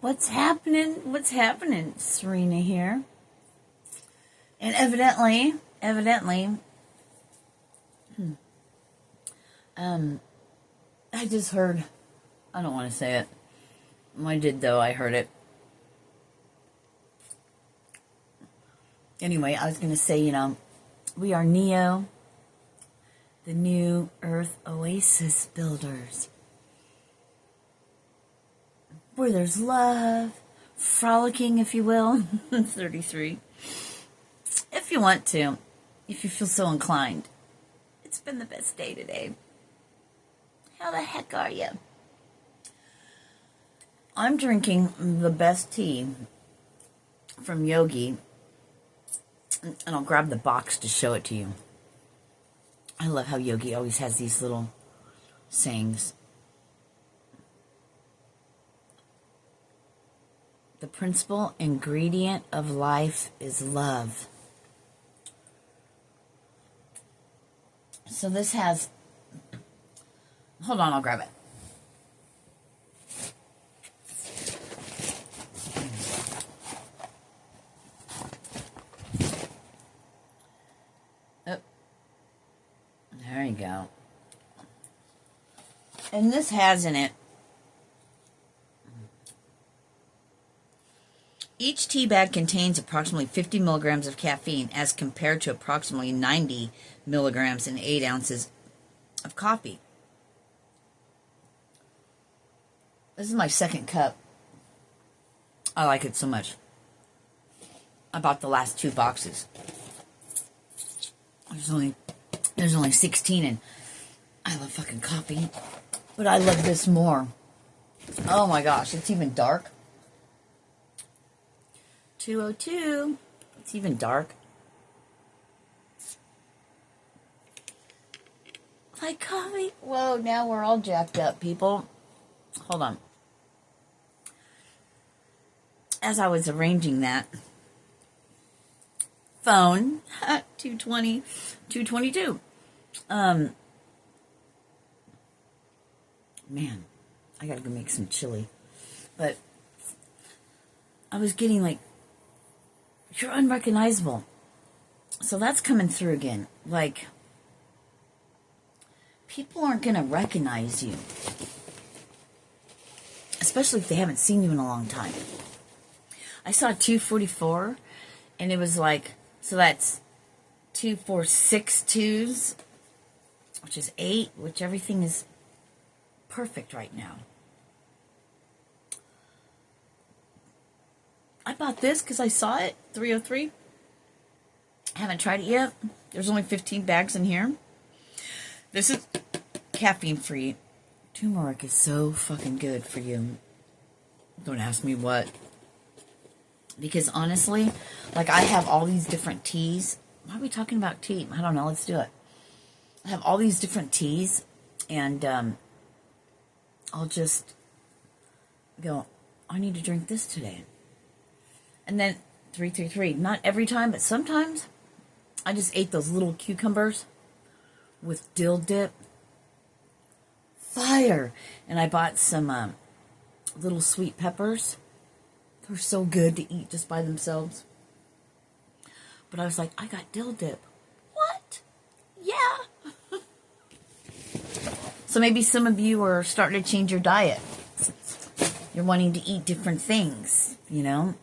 What's happening? What's happening? Sirena here. And evidently, I just heard, I don't want to say it. I did though, I heard it. Anyway, I was going to say, we are Neo, the new Earth Oasis builders. Where there's love, frolicking, if you will. 33. If you want to, if you feel so inclined. It's been the best day today. How the heck are you? I'm drinking the best tea from Yogi. And I'll grab the box to show it to you. I love how Yogi always has these little sayings. The principal ingredient of life is love. So this has... Hold on, I'll grab it. Oh. There you go. And this has in it, each tea bag contains approximately 50 milligrams of caffeine as compared to approximately 90 milligrams in 8 ounces of coffee. This is my second cup. I like it so much. I bought the last 2 boxes. There's only 16 and I love fucking coffee. But I love this more. Oh my gosh, it's even dark. 2:02. It's even dark. Like coffee? Whoa, now we're all jacked up, people. Hold on. As I was arranging that, phone, 220, 222. Man, I gotta go make some chili. But I was getting like, you're unrecognizable. So that's coming through again. Like, people aren't going to recognize you. Especially if they haven't seen you in a long time. I saw 244, and it was like, so that's 2, 4, 6 twos, which is 8, which everything is perfect right now. I bought this because I saw it, 303. Haven't tried it yet. There's only 15 bags in here. This is caffeine free. Turmeric is so fucking good for you. Don't ask me what. Because honestly, like I have all these different teas. Why are we talking about tea? I don't know. Let's do it. I have all these different teas. And I'll just go, I need to drink this today. And then 333. Not every time, but sometimes I just ate those little cucumbers with dill dip. Fire! And I bought some little sweet peppers. They're so good to eat just by themselves. But I was like, I got dill dip. What? Yeah. So maybe some of you are starting to change your diet. You're wanting to eat different things, you know?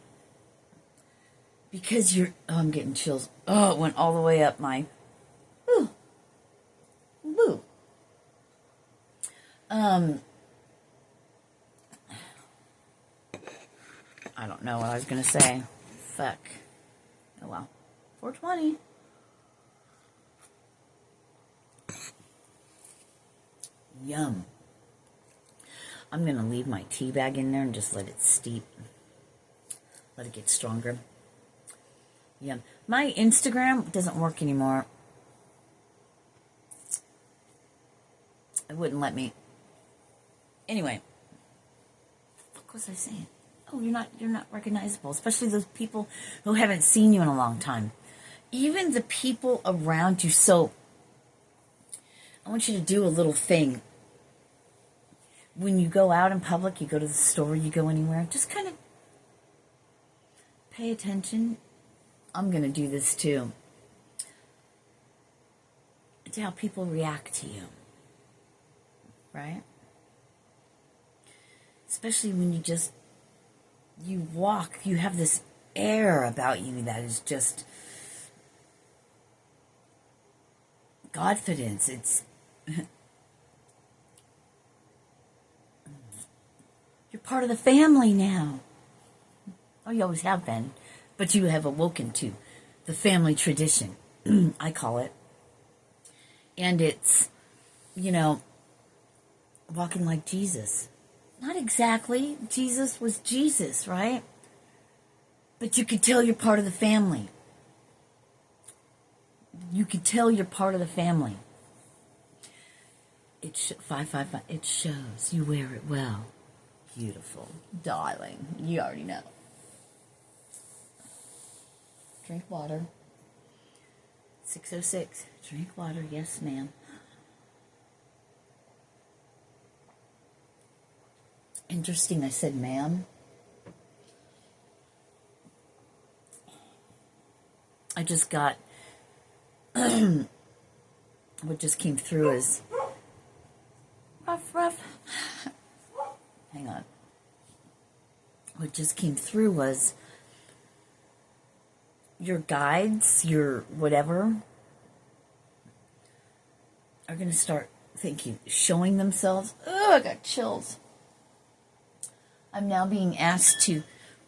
Because you're... Oh, I'm getting chills. Oh, it went all the way up my... Ooh. Boo. I don't know what I was going to say. Fuck. Oh, well. 420. Yum. I'm going to leave my tea bag in there and just let it steep. Let it get stronger. Yum. My Instagram doesn't work anymore. It wouldn't let me. Anyway. What was I saying? Oh, you're not recognizable, especially those people who haven't seen you in a long time. Even the people around you. So I want you to do a little thing. When you go out in public, you go to the store, you go anywhere, just kind of pay attention. I'm going to do this too. To how people react to you. Right? Especially when you walk, you have this air about you that is just confidence. It's you're part of the family now. Oh, you always have been, but you have awoken to the family tradition, I call it. And it's, walking like Jesus. Not exactly. Jesus was Jesus, right? But you could tell you're part of the family. You could tell you're part of the family. 555. It shows. You wear it well. Beautiful. Darling. You already know. Drink water. 606. Drink water. Yes, ma'am. Interesting. I said, ma'am. I just got what just came through is rough. Hang on. What just came through was your guides, your whatever, are going to start showing themselves. Oh, I got chills. I'm now being asked to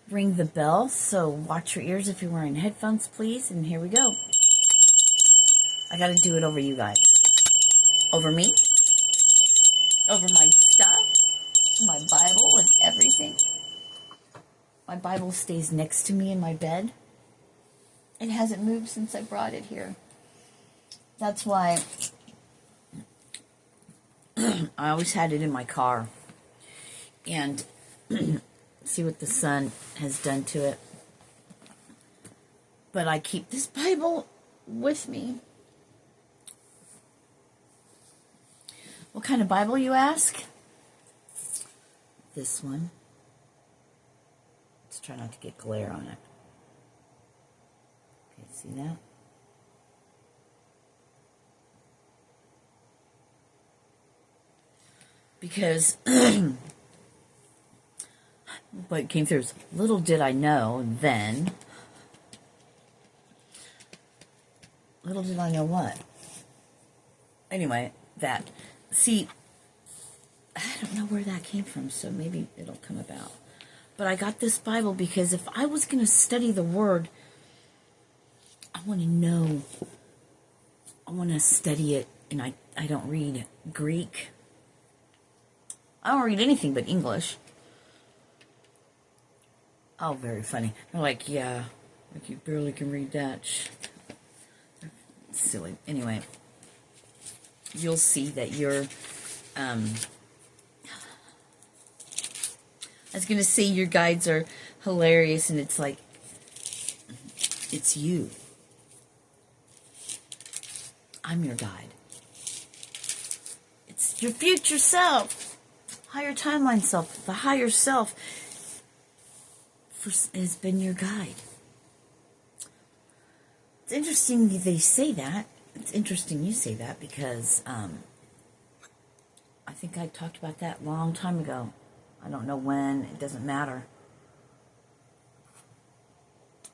ring the bell, so watch your ears if you're wearing headphones, please. And here we go. I got to do it over you guys. Over me. Over my stuff. My Bible and everything. My Bible stays next to me in my bed. It hasn't moved since I brought it here. That's why I always had it in my car. And see what the sun has done to it. But I keep this Bible with me. What kind of Bible, you ask? This one. Let's try not to get glare on it. Okay, see that? Because what came through is, little did I know then. Little did I know what? Anyway, that. See, I don't know where that came from, so maybe it'll come about. But I got this Bible because if I was going to study the Word, I want to know. I want to study it, and I don't read Greek. I don't read anything but English. Oh, very funny. They're like, yeah, like you barely can read that. Silly. Anyway, you'll see that you're, I was going to say your guides are hilarious, and it's like, it's you. I'm your guide. It's your future self, higher timeline self, the higher self has been your guide. It's interesting they say that. It's interesting you say that because I think I talked about that a long time ago. I don't know when. It doesn't matter.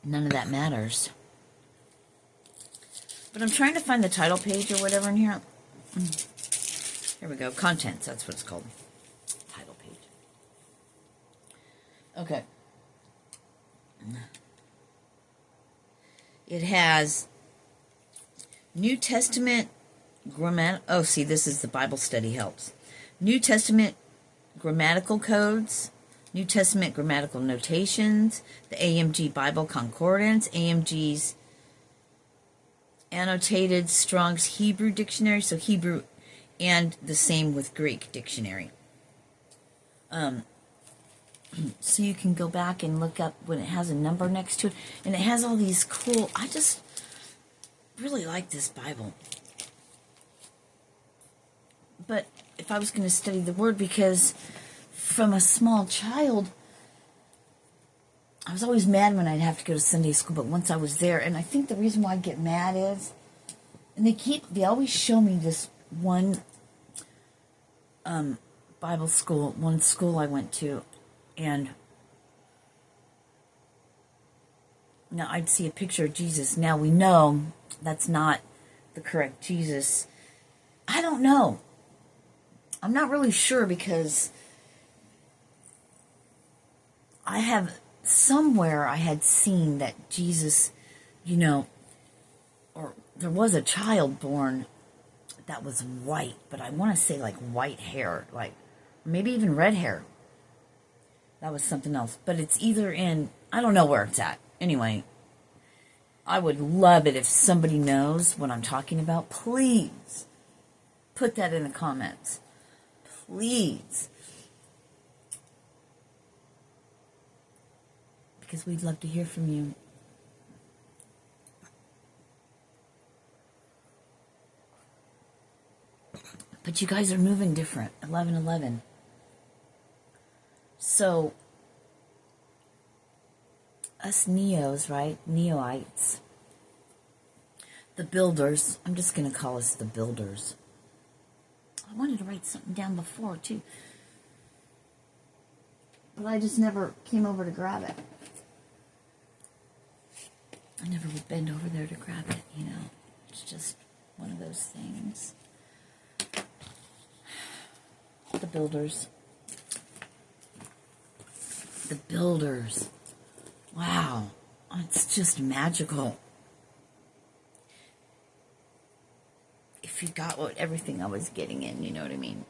None of that matters. But I'm trying to find the title page or whatever in here. Here we go. Contents. That's what it's called. Title page. Okay. It has New Testament grammar. Oh, see, this is the Bible study helps. New Testament grammatical codes, New Testament grammatical notations, the AMG Bible Concordance, AMG's annotated Strong's Hebrew Dictionary, so Hebrew, and the same with Greek dictionary. So you can go back and look up when it has a number next to it, and it has all these cool. I just really like this Bible. But if I was going to study the Word, because from a small child, I was always mad when I'd have to go to Sunday school, but once I was there, and I think the reason why I get mad is, and they always show me this one Bible school, one school I went to, and now I'd see a picture of Jesus. Now we know that's not the correct Jesus. I don't know. I'm not really sure, because I had seen that Jesus, or there was a child born that was white, but I want to say like white hair, like maybe even red hair. That was something else, but it's either I don't know where it's at. Anyway, I would love it if somebody knows what I'm talking about. Please put that in the comments. Please. Because we'd love to hear from you. But you guys are moving different. 11:11. So, us Neos, right? Neoites. The builders. I'm just going to call us the builders. I wanted to write something down before, too. But I just never came over to grab it. I never would bend over there to grab it, It's just one of those things. The builders. The builders. Wow. It's just magical. If you got everything I was getting in, you know what I mean?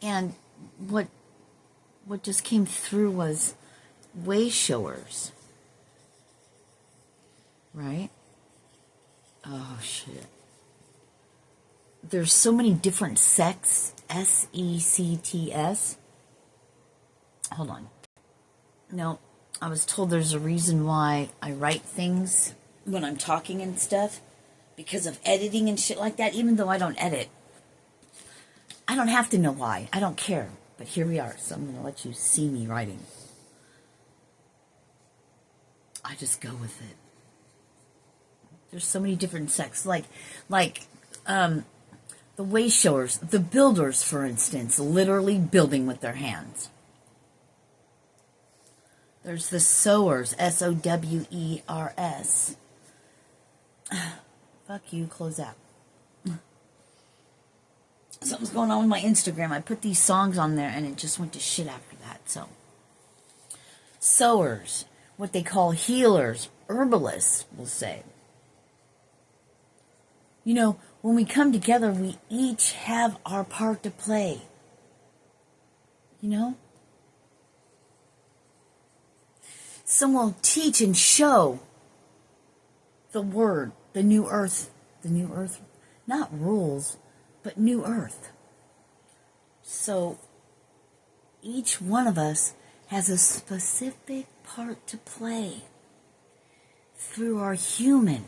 And what just came through was way showers. Right? Oh, shit. There's so many different sects. S-E-C-T-S. Hold on. No, I was told there's a reason why I write things when I'm talking and stuff. Because of editing and shit like that. Even though I don't edit. I don't have to know why. I don't care. But here we are. So I'm going to let you see me writing. I just go with it. There's so many different sects. Like the way showers. The builders, for instance. Literally building with their hands. There's the sowers. S-O-W-E-R-S. Fuck you. Close out. Something's going on with my Instagram. I put these songs on there and it just went to shit after that. So, sowers, what they call healers, herbalists, will say. When we come together, we each have our part to play. Some will teach and show the word, the new earth, not rules, but new earth. So each one of us has a specific part to play through our human.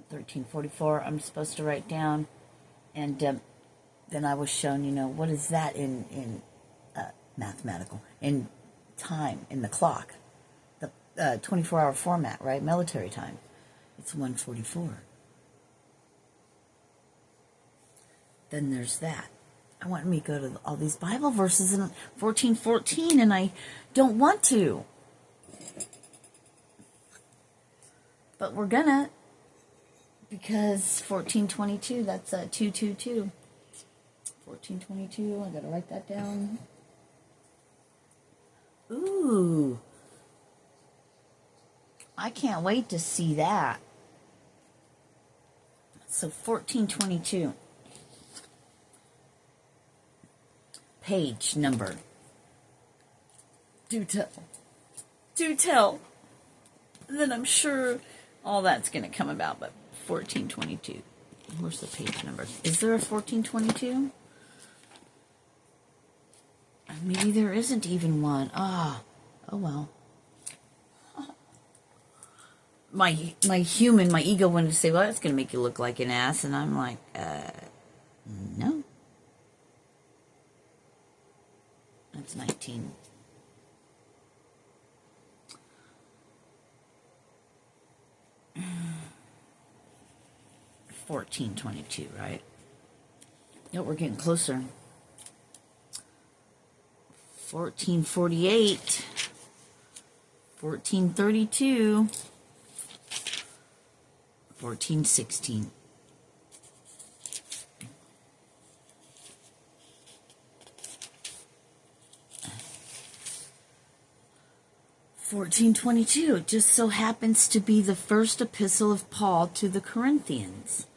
1344, I'm supposed to write down. And then I was shown, what is that in mathematical, in time, in the clock, the 24-hour format, right? Military time. It's 1:44. Then there's that. I want me to go to all these Bible verses in 14:14, and I don't want to. But we're gonna, because 14:22, that's 222. 14:22, I gotta write that down. Ooh. I can't wait to see that. So 14:22. Page number. Do tell. Do tell. And then I'm sure all that's going to come about, but 14:22. Where's the page number? Is there a 14:22? I Maybe there isn't even one. Oh well. My ego wanted to say, well, that's going to make you look like an ass. And I'm like, no. That's 19. $14.22, right? Yep, we're getting closer. $14.48. $14.32. $14.16. $14.22. It just so happens to be the first epistle of Paul to the Corinthians.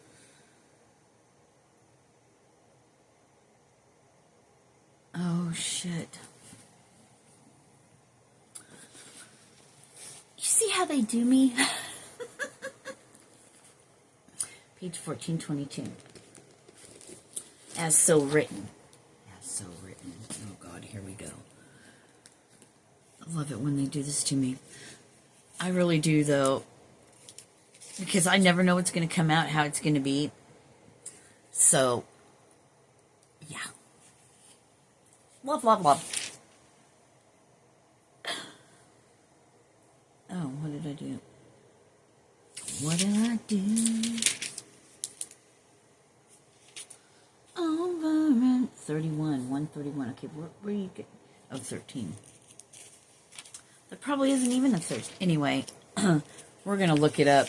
Oh, shit. You see how they do me? Page 1422. As so written. As so written. Oh, God, here we go. I love it when they do this to me. I really do, though. Because I never know what's going to come out, how it's going to be. So, yeah. Love, love, love. Oh, what did I do? What did I do? Over 31, 131. Okay, where you get? Oh, 13. There probably isn't even a 13. Anyway, we're going to look it up.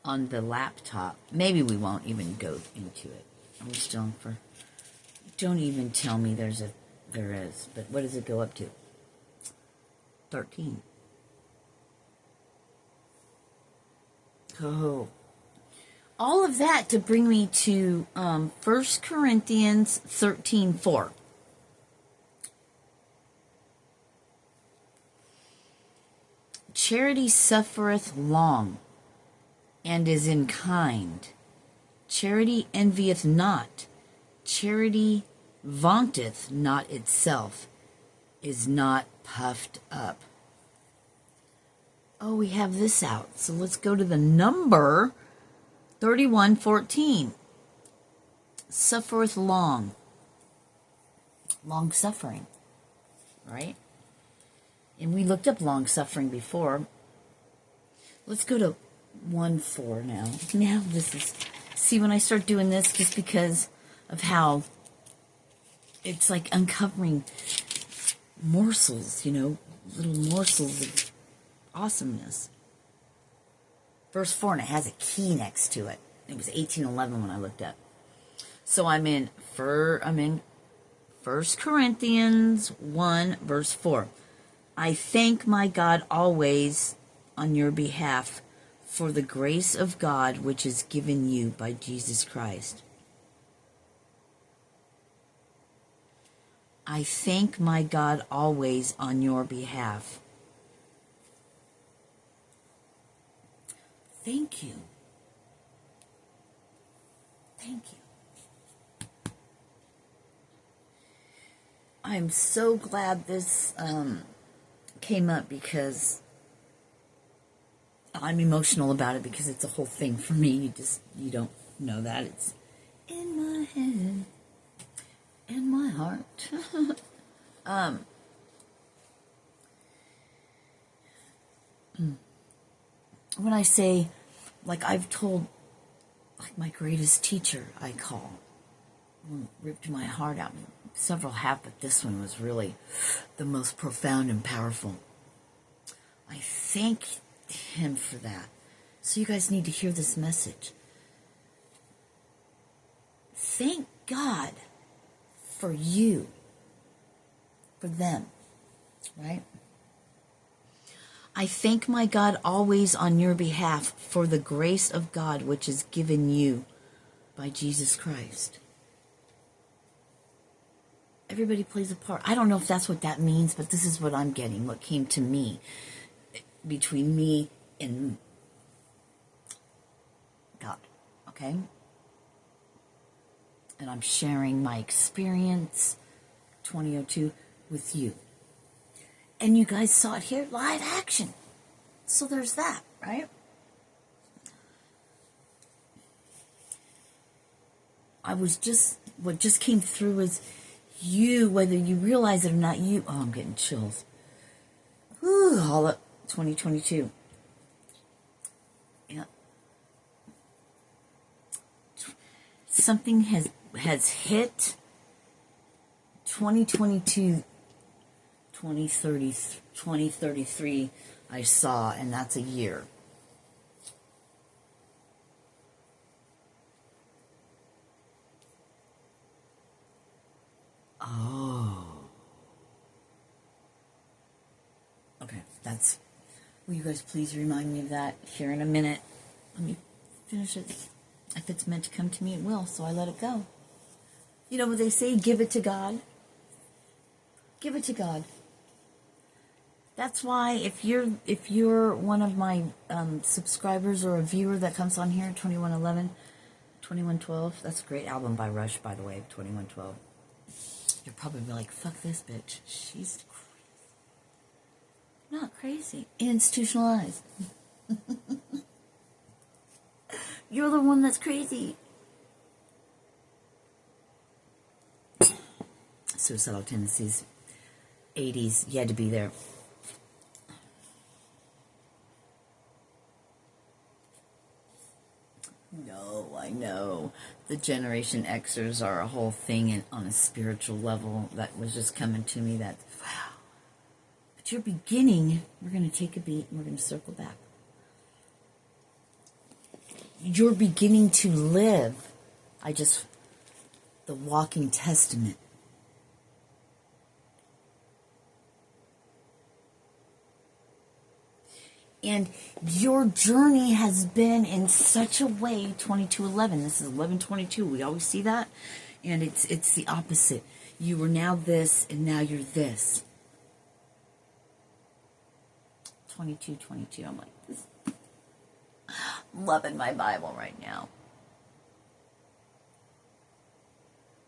On the laptop. Maybe we won't even go into it. I'm still for... Don't even tell me there is. But what does it go up to? 13. Oh. All of that to bring me to 1 Corinthians 13:4. Charity suffereth long, and is in kind. Charity envieth not. Charity vaunteth not itself, is not puffed up. Oh, we have this out. So let's go to the number 31:14. Suffereth long. Long suffering. Right? And we looked up long suffering before. Let's go to 1:4 now. Now this is... See, when I start doing this, just because of how it's like uncovering morsels, little morsels of awesomeness. Verse 4, and it has a key next to it. It was 18:11 when I looked up. So I'm in 1 Corinthians 1, verse 4. I thank my God always on your behalf for the grace of God which is given you by Jesus Christ. I thank my God always on your behalf. Thank you. Thank you. I'm so glad this came up because I'm emotional about it because it's a whole thing for me. You don't know that. It's in my head, in my heart. When I say, like I've told, like my greatest teacher I call, ripped my heart out. Several have, but this one was really the most profound and powerful. I thank him for that. So you guys need to hear this message. Thank God for you, for them, right? I thank my God always on your behalf for the grace of God which is given you by Jesus Christ. Everybody plays a part. I don't know if that's what that means, but this is what I'm getting, what came to me, between me and God, okay? And I'm sharing my experience, 2002, with you. And you guys saw it here, live action. So there's that, right? What just came through is you, whether you realize it or not, oh, I'm getting chills. Whew, all up 2022. Yeah. Something has hit 2022, 2033 I saw, and that's a year. Oh. Okay, will you guys please remind me of that here in a minute? Let me finish it. If it's meant to come to me, it will, so I let it go. You know what they say, give it to God. Give it to God. That's why if you're one of my subscribers or a viewer that comes on here, 2111, 2112, that's a great album by Rush, by the way, 2112. You're probably like, fuck this bitch. She's crazy. Not crazy. Institutionalized. You're the one that's crazy. Suicidal tendencies. 80s. You had to be there. No, I know. The Generation Xers are a whole thing on a spiritual level that was just coming to me. That, wow. But you're beginning. We're going to take a beat and we're going to circle back. You're beginning to live. The walking testament. And your journey has been in such a way, 2211. This is 1122. We always see that. And it's the opposite. You were now this, and now you're this. 2222. I'm like, I'm loving my Bible right now.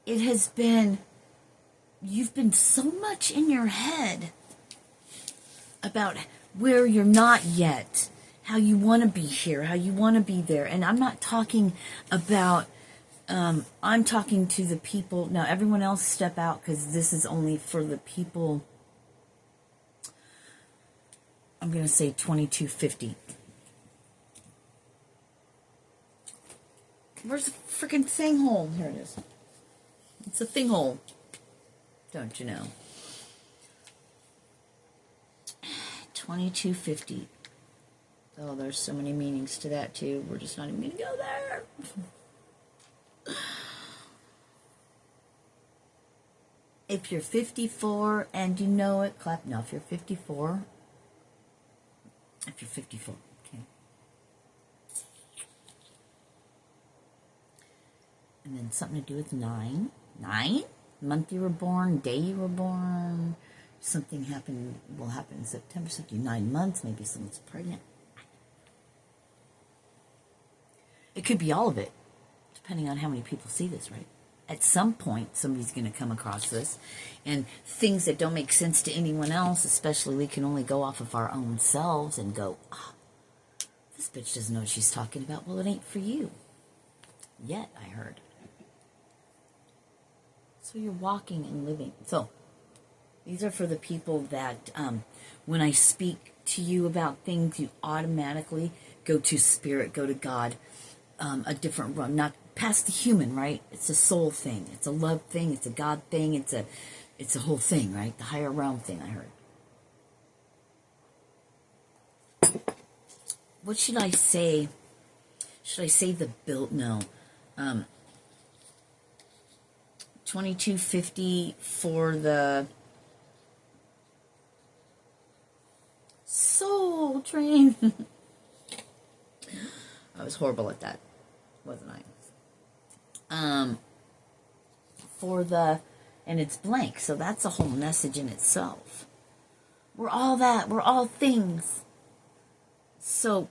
It has been, you've been so much in your head about where you're not yet, how you want to be here, how you want to be there. And I'm not talking about, I'm talking to the people. Now, everyone else step out because this is only for the people. I'm going to say 2250. Where's the freaking thing hole? Here it is. It's a thing hole. Don't you know? 2250. Oh, there's so many meanings to that too. We're just not even going to go there. If you're 54 and you know it, clap. No, if you're 54. If you're 54, okay. And then something to do with 9. 9? Month you were born, day you were born. Something will happen in September, something 9 months, maybe someone's pregnant. It could be all of it, depending on how many people see this, right? At some point, somebody's going to come across this, and things that don't make sense to anyone else, especially we can only go off of our own selves and go, this bitch doesn't know what she's talking about. Well, it ain't for you. Yet, I heard. So you're walking and living. So, these are for the people that when I speak to you about things, you automatically go to spirit, go to God, a different run, not past the human, right? It's a soul thing. It's a love thing. It's a God thing. It's a whole thing, right? The higher realm thing, I heard. What should I say? Should I say the build? No. 2250 for the soul train. I was horrible at that, wasn't I? And it's blank, so that's a whole message in itself. We're all that. We're all things. So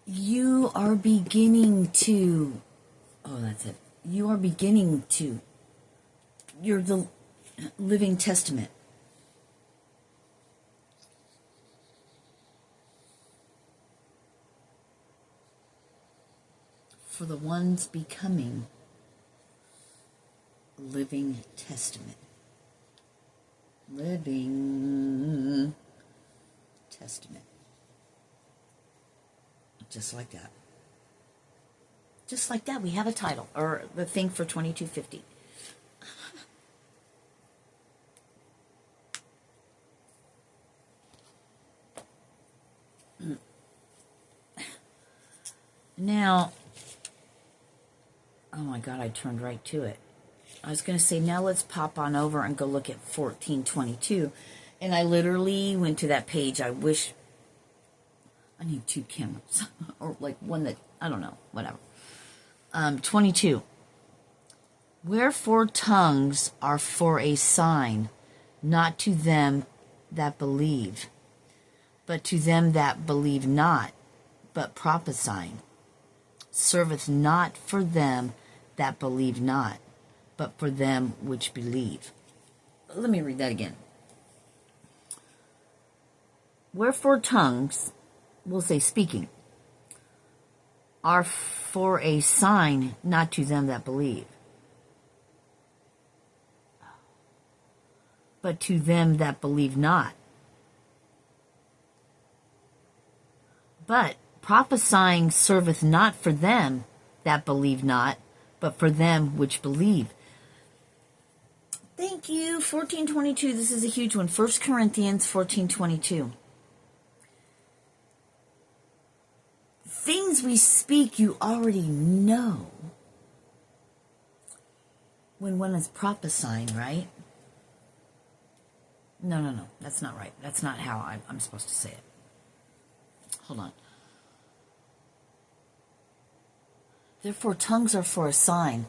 you are beginning to Oh, that's it. You are beginning to. You're the living testament. For the ones becoming living testament. Living testament. Just like that. Just like that, we have a title, or the thing for 2250. Now, oh my God, I turned right to it. I was going to say, now let's pop on over and go look at 1422. And I literally went to that page. I wish I need 2 cameras. Or like one that, I don't know, whatever. 22. Wherefore tongues are for a sign, not to them that believe, but to them that believe not, but prophesying serveth not for them that believe not, but for them which believe. Let me read that again. Wherefore tongues, we'll say speaking, are for a sign, not to them that believe, but to them that believe not. But prophesying serveth not for them that believe not, but for them which believe. Thank you. 1422. This is a huge one. 1 Corinthians 14:22. Things we speak, you already know. When one is prophesying, right? No. That's not right. That's not how I'm supposed to say it. Hold on. Therefore, tongues are for a sign.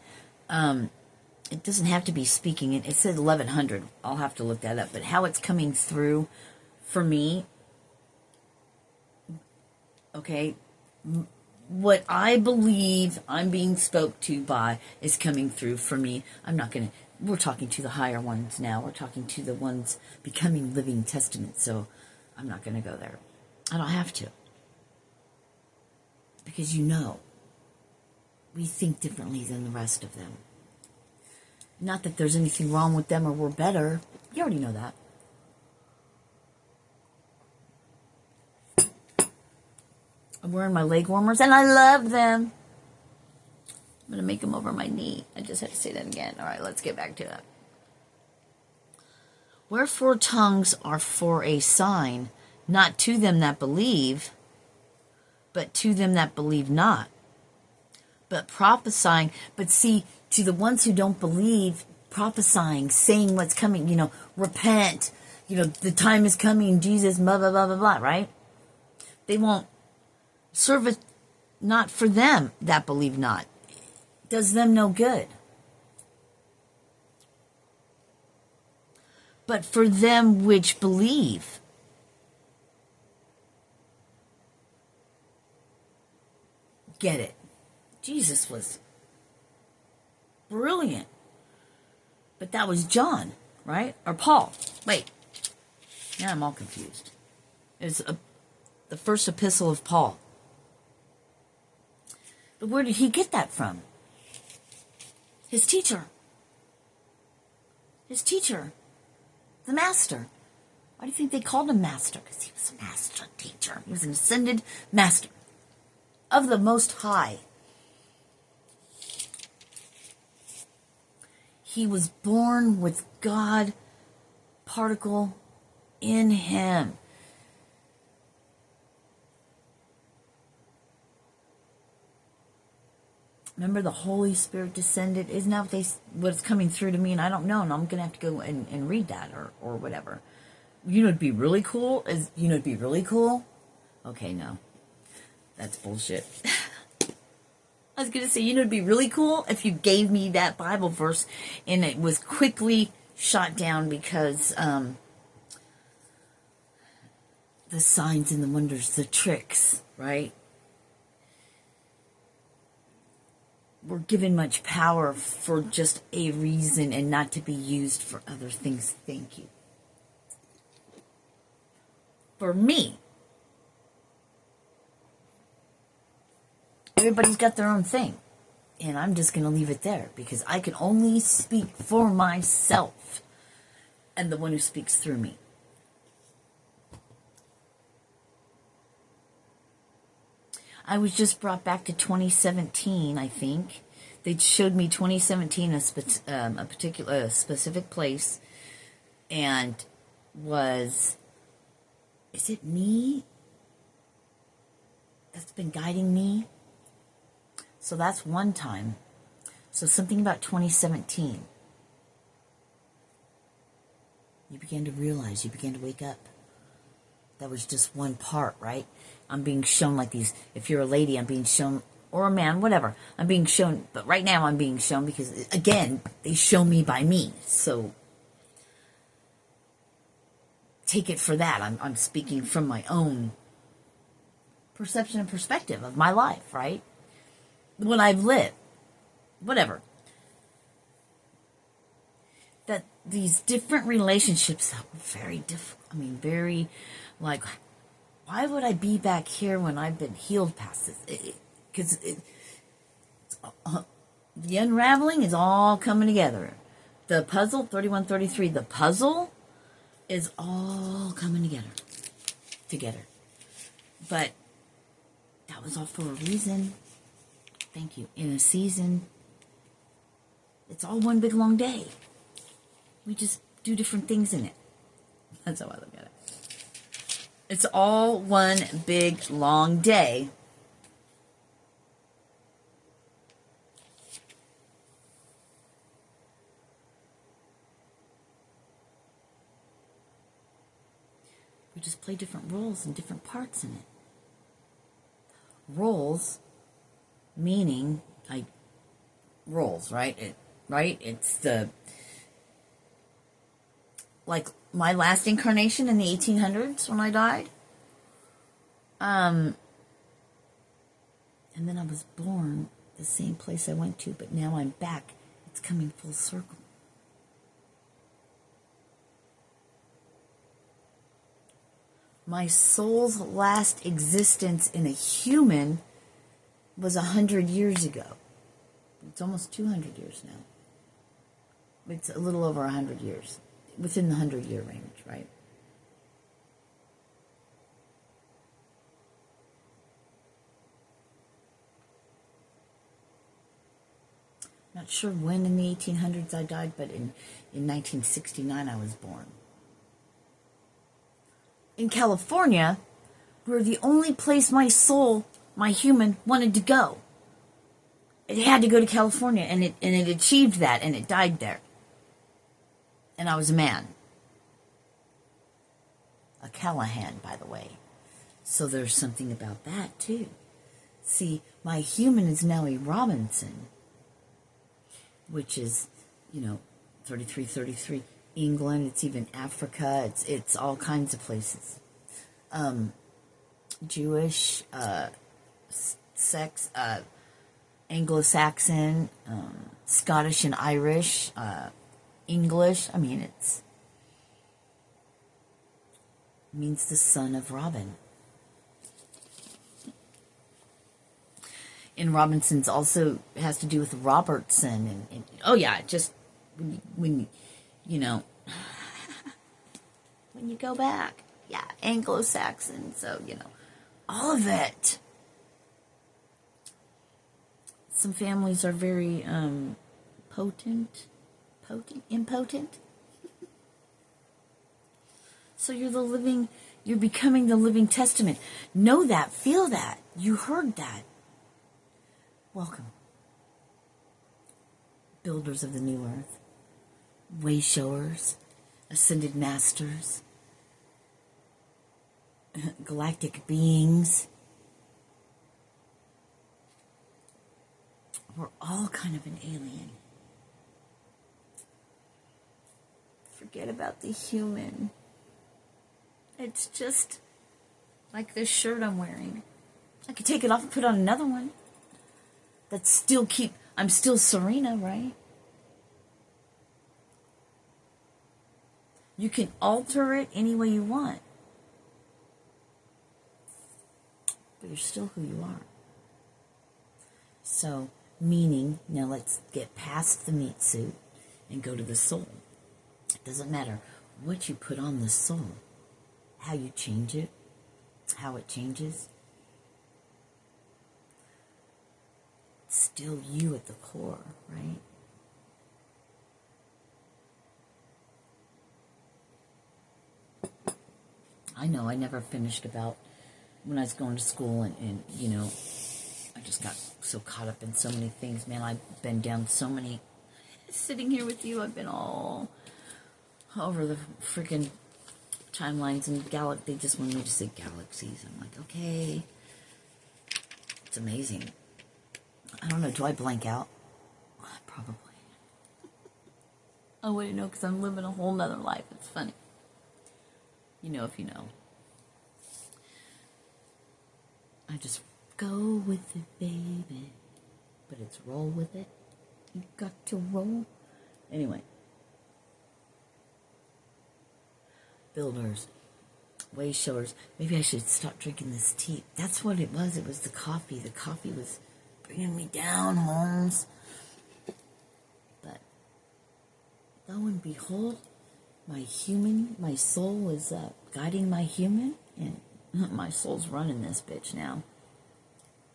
It doesn't have to be speaking. It said 1100. I'll have to look that up. But how it's coming through for me, okay, what I believe I'm being spoke to by is coming through for me. I'm not going to, we're talking to the higher ones now. We're talking to the ones becoming living testaments. So I'm not going to go there. I don't have to. Because you know, we think differently than the rest of them. Not that there's anything wrong with them or we're better. You already know that. I'm wearing my leg warmers and I love them. I'm going to make them over my knee. I just had to say that again. All right, let's get back to that. Wherefore tongues are for a sign, not to them that believe, but to them that believe not. But prophesying, but see, to the ones who don't believe, prophesying, saying what's coming, repent, the time is coming, Jesus, blah, blah, blah, blah, blah, right? They won't serve it not for them that believe not. Does them no good. But for them which believe. Get it? Jesus was brilliant. But that was John, right? Or Paul. Wait. Now I'm all confused. It's the first epistle of Paul. But where did he get that from? His teacher. His teacher. The master. Why do you think they called him master? Because he was a master teacher. He was an ascended master of the Most High. He was born with God particle in him. Remember the Holy Spirit descended? Isn't that what's coming through to me? And I don't know. And I'm going to have to go and read that or whatever. It'd be really cool? It'd be really cool? Okay, no. That's bullshit. I was going to say, it'd be really cool if you gave me that Bible verse and it was quickly shot down because the signs and the wonders, the tricks, right? we're given much power for just a reason and not to be used for other things. Thank you. For me, everybody's got their own thing. And I'm just going to leave it there because I can only speak for myself and the one who speaks through me. I was just brought back to 2017, I think. They showed me 2017, a specific place, and is it me that's been guiding me? So that's one time. So something about 2017. You began to realize, you began to wake up. That was just one part, right? I'm being shown like these, if you're a lady, I'm being shown, or a man, whatever. I'm being shown, but right now I'm being shown because, again, they show me by me. So take it for that. I'm speaking from my own perception and perspective of my life, right? What I've lived, whatever. That these different relationships are very different. I mean, very, like, why would I be back here when I've been healed past this? Because the unraveling is all coming together. The puzzle, 3133, the puzzle is all coming together. But that was all for a reason. Thank you. In a season, it's all one big long day. We just do different things in it. That's how I look at it. It's all one big long day. We just play different roles and different parts in it. Roles meaning, like, roles, right? It's the, like, my last incarnation in the 1800s when I died. And then I was born the same place I went to, but now I'm back. It's coming full circle. My soul's last existence in a human was 100 years ago. It's almost 200 years now. It's a little over 100 years. Within the 100-year range, right? Not sure when in the 1800s I died, but in 1969 I was born. In California, we're the only place my soul, my human, wanted to go. It had to go to California, and it achieved that, and it died there. And I was a man. A Callahan, by the way. So there's something about that, too. See, my human is now a Robinson, which is, 3333. England, it's even Africa, it's all kinds of places. Jewish, sex, Anglo-Saxon, Scottish and Irish, English. I mean, it means the son of Robin. And Robinson's also has to do with Robertson, and oh yeah, just when when you go back, yeah, Anglo-Saxon. So all of it. Some families are very impotent. So you're becoming the living testament. Know that, feel that. You heard that. Welcome. Builders of the new earth, way showers, ascended masters, galactic beings. We're all kind of an alien. Forget about the human. It's just like this shirt I'm wearing. I could take it off and put on another one. That still I'm still Sirena, right? You can alter it any way you want. But you're still who you are. So, meaning, now let's get past the meat suit and go to the soul. It doesn't matter what you put on the soul, how you change it, how it changes. It's still you at the core, right? I know I never finished about when I was going to school and you know, I just got so caught up in so many things. Man, I've been down so many. Sitting here with you, I've been all over the freaking timelines and they just want me to say galaxies. I'm like, okay. It's amazing. I don't know, do I blank out? Probably. I wouldn't know because I'm living a whole nother life. It's funny. You know if you know. I just go with it, baby. But it's roll with it. You got to roll. Anyway. Builders. Way showers. Maybe I should stop drinking this tea. That's what it was. It was the coffee. The coffee was bringing me down, Holmes. But lo and behold, my soul is guiding my human, and my soul's running this bitch now.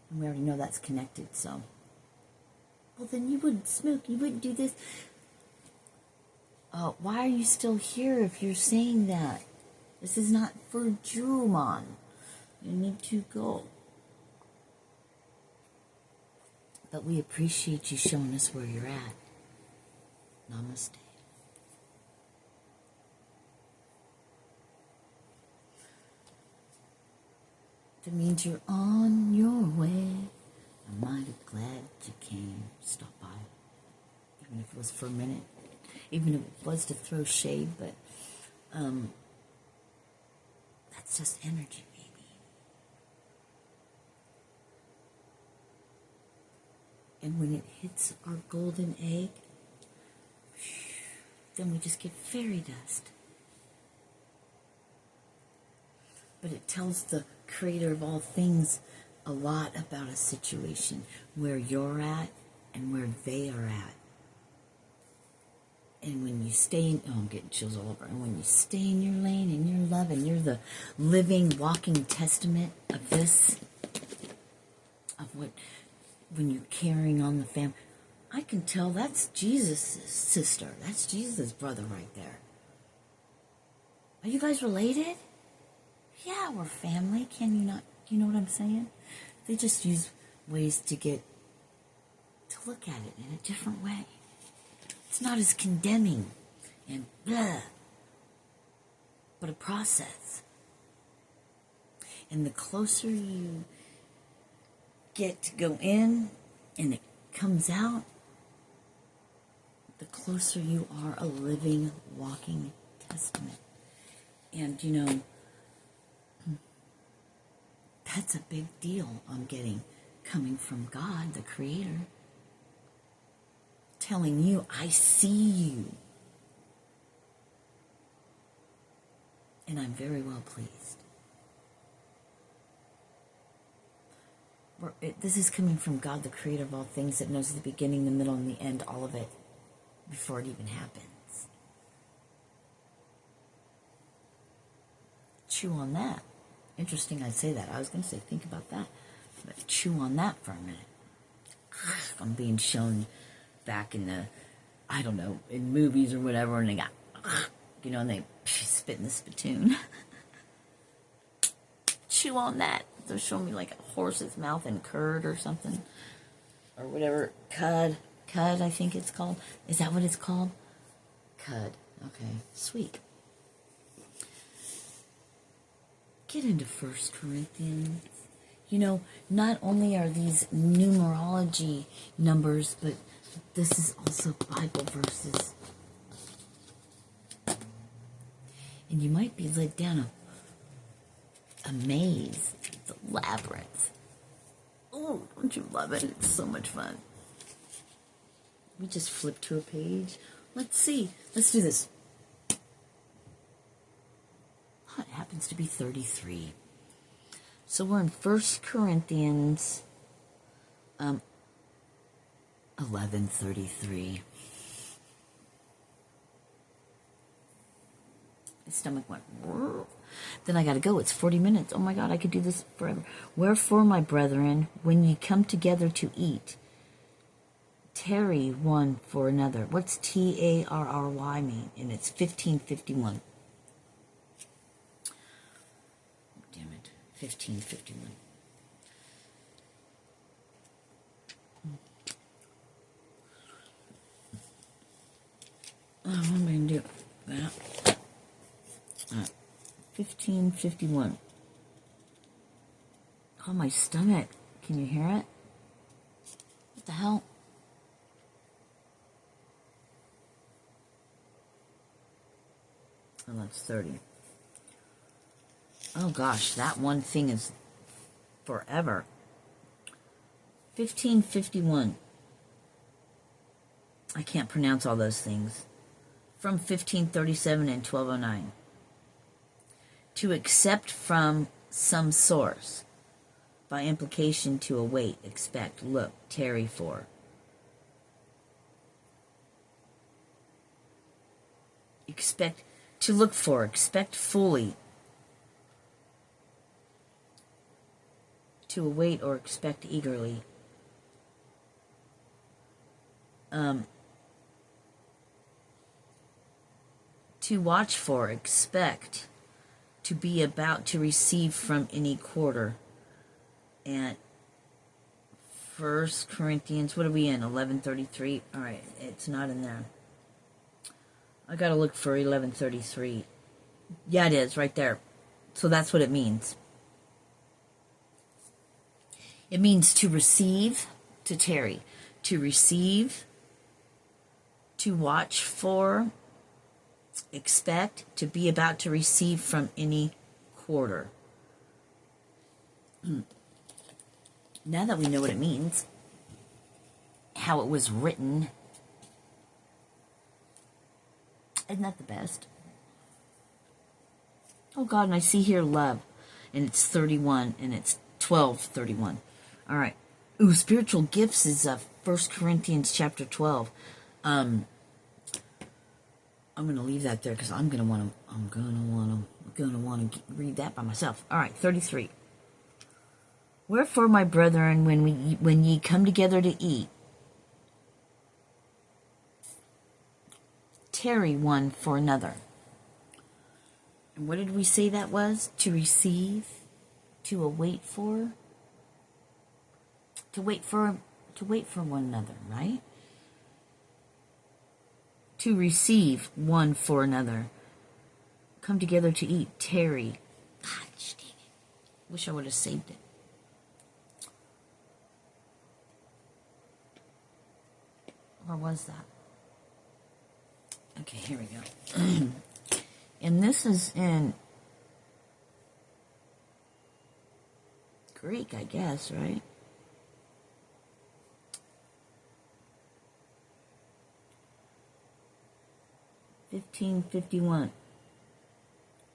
And we already know that's connected, so. Well, then you wouldn't smoke, you wouldn't do this. Why are you still here if you're saying that? This is not for Juman. You need to go. But we appreciate you showing us where you're at. Namaste. That means you're on your way. I'm mighty glad you came. Stop by. Even if it was for a minute. Even if it was to throw shade, but that's just energy, baby. And when it hits our golden egg, then we just get fairy dust. But it tells the creator of all things a lot about a situation, where you're at and where they are at. And when you stay in, I'm getting chills all over. And when you stay in your lane and your love, and you're the living, walking testament of this, of what, when you're carrying on the family, I can tell that's Jesus' sister. That's Jesus' brother right there. Are you guys related? Yeah, we're family. Can you not? You know what I'm saying? They just use ways to look at it in a different way. It's not as condemning and blah, but a process. And the closer you get to go in and it comes out, the closer you are a living, walking testament. And, you know, that's a big deal I'm getting coming from God, the Creator. Telling you, I see you. And I'm very well pleased. This is coming from God, the creator of all things, that knows the beginning, the middle, and the end, all of it, before it even happens. Chew on that. Interesting I'd say that. I was going to say, think about that. But chew on that for a minute. I'm being shown back in the, I don't know, in movies or whatever, and they got, you know, and they spit in the spittoon. Chew on that. They're showing me like a horse's mouth and curd or something. Or whatever. Cud, I think it's called. Is that what it's called? Cud. Okay. Sweet. Get into 1 Corinthians. You know, not only are these numerology numbers, but this is also Bible verses. And you might be led down a maze, the labyrinth. Oh, don't you love it? It's so much fun. We just flip to a page. Let's see. Let's do this. Oh, it happens to be 33. So we're in 1 Corinthians 11:33. My stomach went. Then I got to go. It's 40 minutes. Oh my God, I could do this forever. Wherefore, my brethren, when ye come together to eat, tarry one for another. What's Tarry mean? And it's 1551. Damn it. 1551. Oh, what am I going to do? That. 1551. Oh, my stomach. Can you hear it? What the hell? Oh, that's 30. Oh, gosh. That one thing is forever. 1551. I can't pronounce all those things. From 1537 and 1209. To accept from some source. By implication, to await, expect, look, tarry for. Expect, to look for, expect fully. To await or expect eagerly. To watch for, expect. To be about to receive from any quarter. And 1 Corinthians, what are we in? 11:33. All right, it's not in there. I got to look for 11:33. Yeah, it is right there. So that's what it means. It means to receive, to tarry. To receive, to watch for, expect, to be about to receive from any quarter. Now that we know what it means, how it was written, isn't that the best? Oh God, and I see here love, and it's 31, and it's 12:31. All right. Ooh, spiritual gifts is 1 Corinthians chapter 12. I'm going to leave that there because I'm going to want to read that by myself. All right, 33. Wherefore, my brethren, when ye come together to eat, tarry one for another. And what did we say that was? To receive, to await for, to wait for one another, right? To receive one for another. Come together to eat, tarry. Gosh, dang it. Wish I would have saved it. Where was that? Okay, here we go. And this is in Greek, I guess, right? $15.51.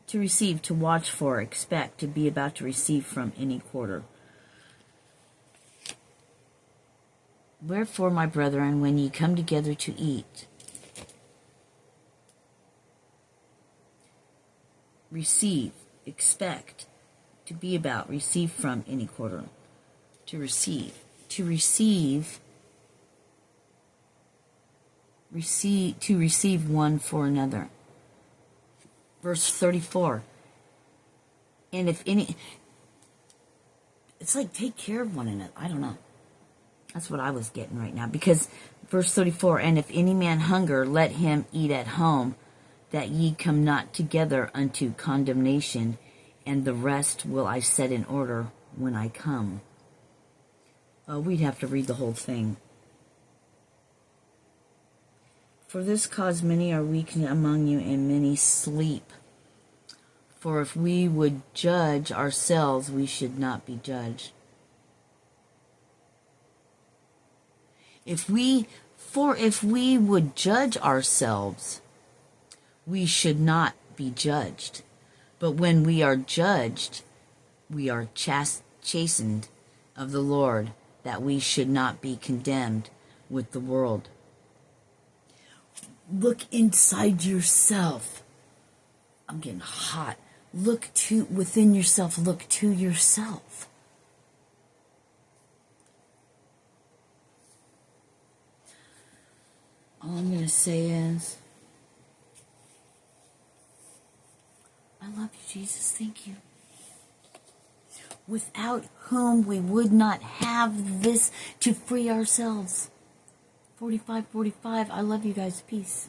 To receive, to watch for, expect, to be about to receive from any quarter. Wherefore, my brethren, when ye come together to eat, receive, expect, to be about, receive from any quarter. To receive one for another. Verse 34. And if any, it's like take care of one another. I don't know. That's what I was getting right now. Because verse 34, and if any man hunger, let him eat at home, that ye come not together unto condemnation, and the rest will I set in order when I come. We'd have to read the whole thing. For this cause many are weak among you, and many sleep. For if we would judge ourselves, we should not be judged. If we For if we would judge ourselves, we should not be judged. But when we are judged, we are chastened of the Lord, that we should not be condemned with the world. Look inside yourself. I'm getting hot. Look within yourself. Look to yourself. All I'm going to say is, I love you, Jesus. Thank you. Without whom we would not have this to free ourselves. 45. I love you guys. Peace.